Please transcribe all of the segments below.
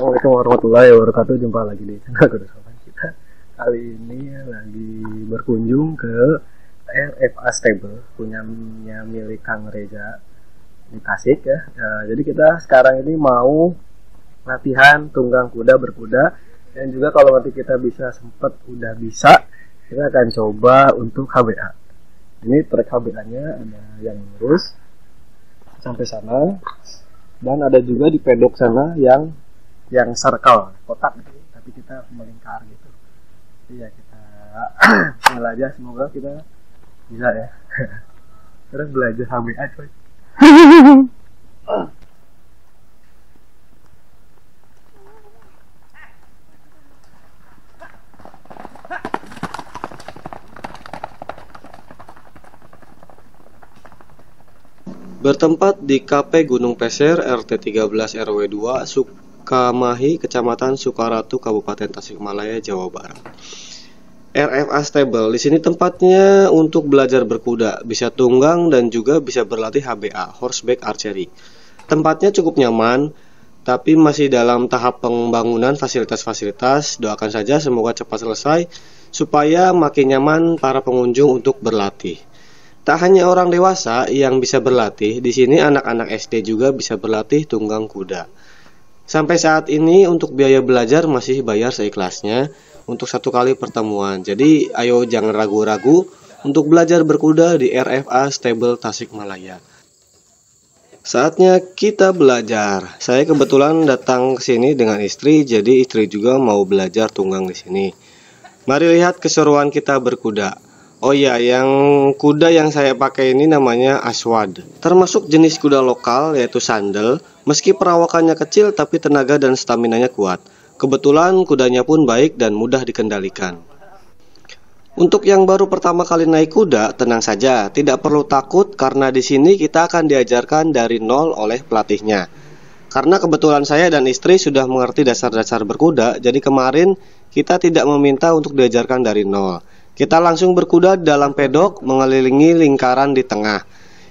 Assalamualaikum warahmatullahi wabarakatuh. Jumpa lagi di channel Kuda Sopan kita. Kali ini lagi berkunjung ke RFA Stable punya milik Kang Reza di Tasik ya. Jadi kita sekarang ini mau latihan tunggang kuda berkuda, dan juga kalau nanti kita udah bisa, kita akan coba untuk HBA. Ini trek HBA-nya ada yang lurus sampai sana, dan ada juga di pedok sana yang circle, kotak gitu, tapi kita melingkar gitu. Jadi ya kita mulai aja, semoga kita bisa ya. Terus belajar HBA coy. Bertempat di KP Gunung Peser RT 13 RW 2 Sukamahi, Kecamatan Sukaratu, Kabupaten Tasikmalaya, Jawa Barat. RFA Stable di sini tempatnya untuk belajar berkuda, bisa tunggang dan juga bisa berlatih HBA, horseback archery. Tempatnya cukup nyaman, tapi masih dalam tahap pembangunan fasilitas-fasilitas. Doakan saja semoga cepat selesai supaya makin nyaman para pengunjung untuk berlatih. Tak hanya orang dewasa yang bisa berlatih, di sini anak-anak SD juga bisa berlatih tunggang kuda. Sampai saat ini untuk biaya belajar masih bayar seikhlasnya untuk 1 kali pertemuan. Jadi ayo jangan ragu-ragu untuk belajar berkuda di RFA Stable Tasikmalaya. Saatnya kita belajar. Saya kebetulan datang ke sini dengan istri, jadi istri juga mau belajar tunggang di sini. Mari lihat keseruan kita berkuda. Oh iya, yang kuda yang saya pakai ini namanya Aswad. Termasuk jenis kuda lokal yaitu sandal. Meski perawakannya kecil tapi tenaga dan staminanya kuat. Kebetulan kudanya pun baik dan mudah dikendalikan. Untuk yang baru pertama kali naik kuda, tenang saja, tidak perlu takut karena di sini kita akan diajarkan dari nol oleh pelatihnya. Karena kebetulan saya dan istri sudah mengerti dasar-dasar berkuda, jadi kemarin kita tidak meminta untuk diajarkan dari nol. Kita langsung berkuda dalam pedok mengelilingi lingkaran di tengah.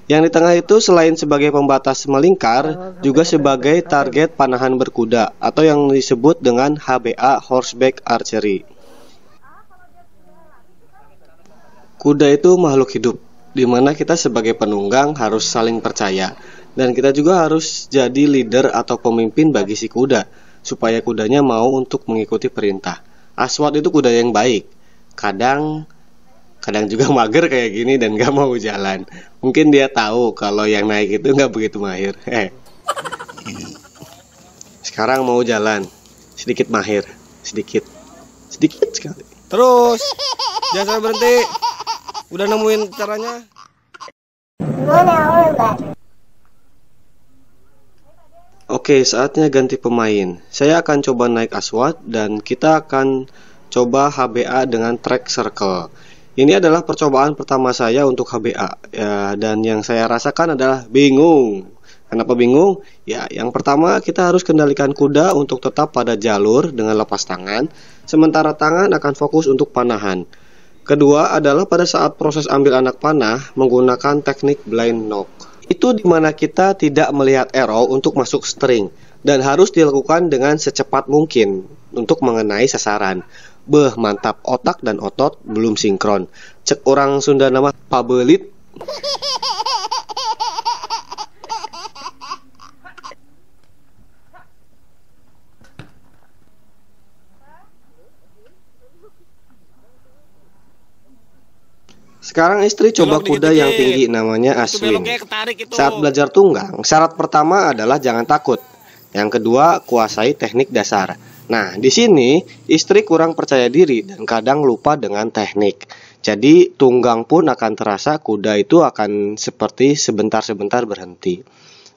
Yang di tengah itu selain sebagai pembatas melingkar, juga sebagai target panahan berkuda atau yang disebut dengan HBA, horseback archery. Kuda itu makhluk hidup, di mana kita sebagai penunggang harus saling percaya, dan kita juga harus jadi leader atau pemimpin bagi si kuda, supaya kudanya mau untuk mengikuti perintah. Aswad itu kuda yang baik. Kadang juga mager kayak gini dan gak mau jalan. Mungkin dia tahu kalau yang naik itu gak begitu mahir. Sekarang mau jalan, sedikit mahir, sedikit sekali. Terus, jangan sampai berhenti. Udah nemuin caranya? Oke, saatnya ganti pemain. Saya akan coba naik Aswad dan kita akan coba HBA dengan track circle. Ini adalah percobaan pertama saya untuk HBA ya, dan yang saya rasakan adalah bingung. Kenapa bingung? Ya, yang pertama kita harus kendalikan kuda untuk tetap pada jalur dengan lepas tangan, sementara tangan akan fokus untuk panahan. Kedua adalah pada saat proses ambil anak panah menggunakan teknik blind knock. Itu dimana kita tidak melihat arrow untuk masuk string dan harus dilakukan dengan secepat mungkin untuk mengenai sasaran. Beh, mantap, otak dan otot belum sinkron. Cek orang Sunda nama pabelit. Sekarang istri coba kuda yang tinggi namanya Aswin. Saat belajar tunggang, syarat pertama adalah jangan takut. Yang kedua, kuasai teknik dasar. Nah, di sini istri kurang percaya diri dan kadang lupa dengan teknik. Jadi, tunggang pun akan terasa kuda itu akan seperti sebentar-sebentar berhenti.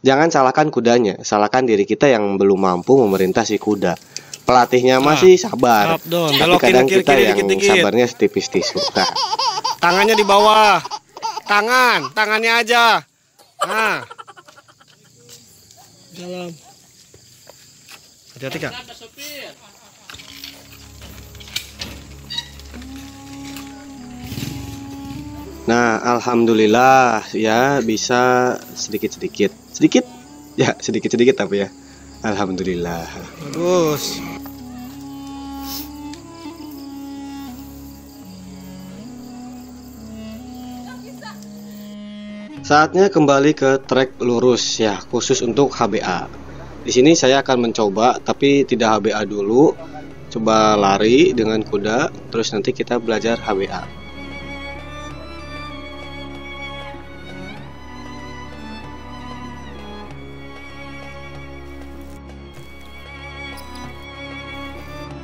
Jangan salahkan kudanya, salahkan diri kita yang belum mampu memerintah si kuda. Pelatihnya masih sabar, tapi kadang kita yang sabarnya setipis tisu. Nah. Tangannya di bawah, tangannya aja. Nah, dalam. Hati-hati Kak. Nah, alhamdulillah ya bisa sedikit ya, sedikit tapi ya. Alhamdulillah. Bagus. Saatnya kembali ke trek lurus ya, khusus untuk HBA. Di sini saya akan mencoba, tapi tidak HBA dulu. Coba lari dengan kuda, terus nanti kita belajar HBA.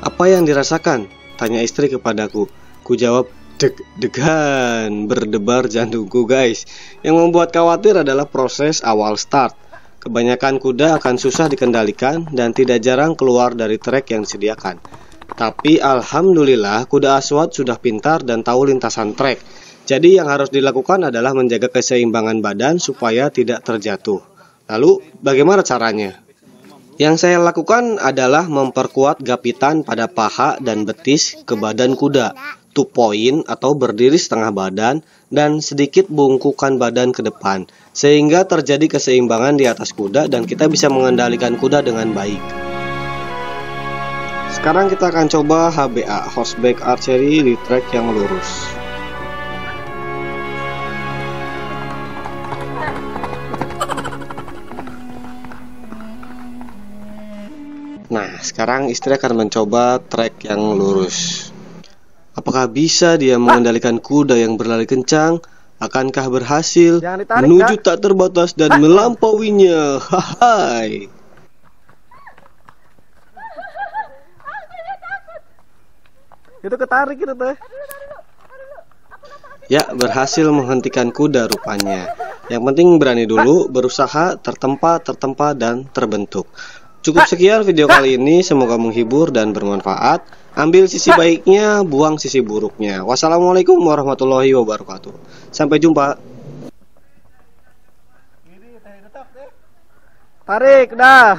Apa yang dirasakan? Tanya istri kepadaku. Ku jawab, deg-degan, berdebar jantungku guys. Yang membuat khawatir adalah proses awal start. Kebanyakan kuda akan susah dikendalikan dan tidak jarang keluar dari trek yang disediakan. Tapi alhamdulillah kuda Aswad sudah pintar dan tahu lintasan trek. Jadi yang harus dilakukan adalah menjaga keseimbangan badan supaya tidak terjatuh. Lalu bagaimana caranya? Yang saya lakukan adalah memperkuat gapitan pada paha dan betis ke badan kuda, 2 point atau berdiri setengah badan, dan sedikit bungkukan badan ke depan, sehingga terjadi keseimbangan di atas kuda dan kita bisa mengendalikan kuda dengan baik. Sekarang kita akan coba HBA, horseback archery di trek yang lurus. Nah, sekarang istri akan mencoba trek yang lurus. Apakah bisa dia mengendalikan kuda yang berlari kencang? Akankah berhasil menuju tak terbatas dan melampauinya? Hai. Itu ketarik itu teh. Ya, berhasil menghentikan kuda rupanya. Yang penting berani dulu, berusaha, tertempa, dan terbentuk. Cukup sekian video kali ini, semoga menghibur dan bermanfaat. Ambil sisi baiknya, buang sisi buruknya. Wassalamualaikum warahmatullahi wabarakatuh. Sampai jumpa. Tarik dah.